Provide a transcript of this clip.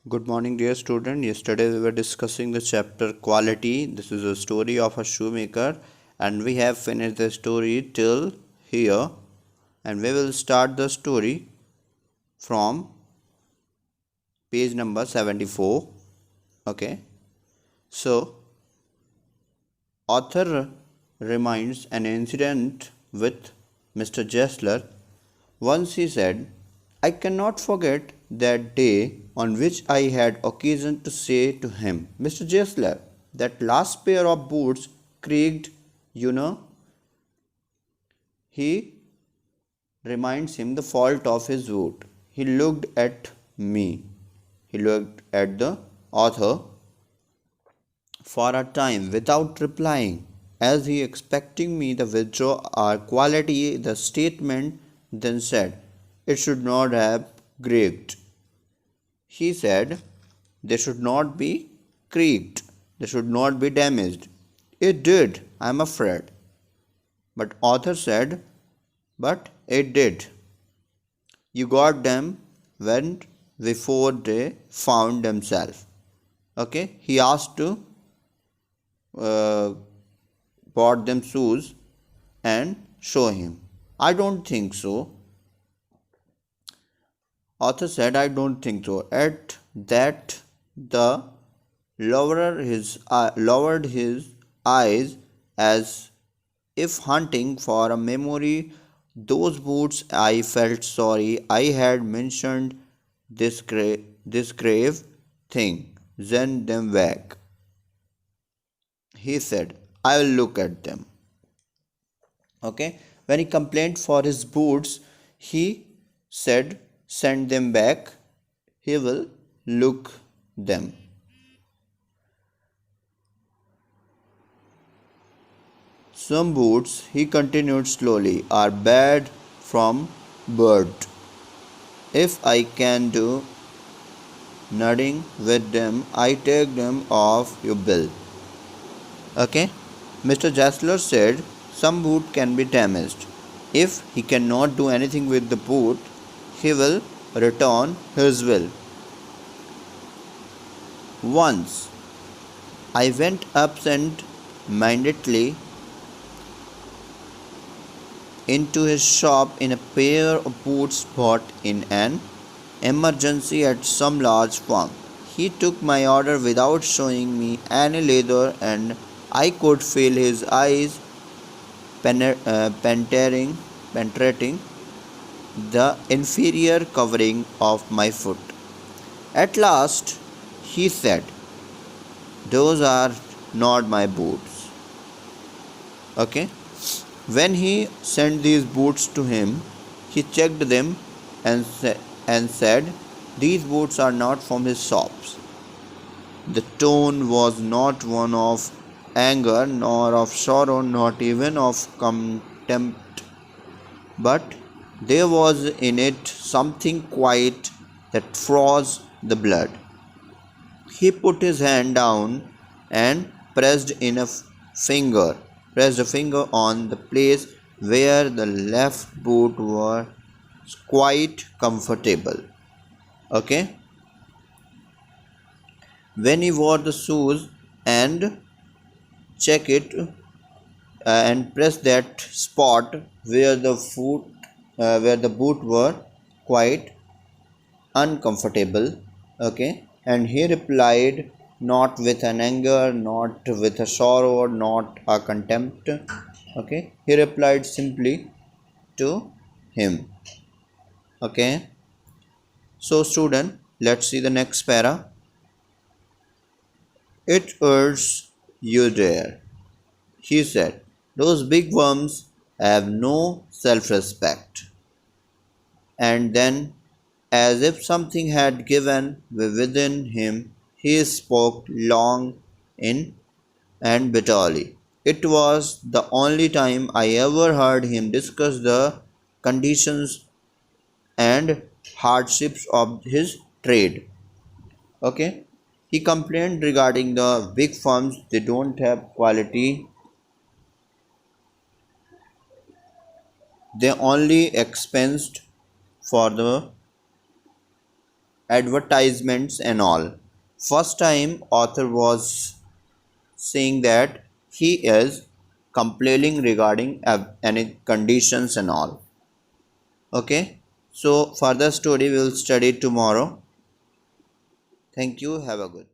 Good morning, dear student. Yesterday we were discussing the chapter quality. This is a story of a shoemaker, and we have finished the story till here. And we will start the story from page number 74. Okay, so author reminds an incident with Mr. Jessler. Once he said, I cannot forget that day on which I had occasion to say to him, Mr. Jessler, that last pair of boots creaked, you know. He reminds him the fault of his boot. He looked at me. He looked at the author for a time without replying, as he expecting me to withdraw our quality. The statement then said, it should not have creaked. He said, they should not be creaked. They should not be damaged. It did, I am afraid. But author said, but it did. You got them when before they found themselves. Okay, he asked to bought them shoes and show him. I don't think so. Author said, I don't think so. At that, the lowered his eyes as if hunting for a memory. Those boots, I felt sorry I had mentioned this grave thing. Send them back. He said, I will look at them. Okay. When he complained for his boots, he said, send them back. He will look them. Some boots, he continued slowly, are bad from birth. If I can do nothing with them, I take them off your bill. Okay? Mr. Jasler said some boot can be damaged. If he cannot do anything with the boot, he will return his will. Once I went absent-mindedly into his shop in a pair of boots bought in an emergency at some large firm. He took my order without showing me any leather, and I could feel his eyes penetrating the inferior covering of my foot. At last, he said, those are not my boots. Okay? When he sent these boots to him, he checked them and said, these boots are not from his shops. The tone was not one of anger, nor of sorrow, not even of contempt, but there was in it something quiet that froze the blood. He put his hand down and pressed a finger on the place where the left boot was quite comfortable. Okay. When he wore the shoes and check it and press that spot where the boot were quite uncomfortable. Okay. And he replied, not with an anger, not with a sorrow, not a contempt. Okay. He replied simply to him. Okay. So student, let's see the next para. It urges you there, he said. Those big worms have no self-respect. And then, as if something had given within him, he spoke long in and bitterly. It was the only time I ever heard him discuss the conditions and hardships of his trade. Okay. He complained regarding the big firms, they don't have quality, they only expensed for the advertisements and all. First time author was saying that he is complaining regarding any conditions and all. Okay, so further story we will study tomorrow. Thank you, have a good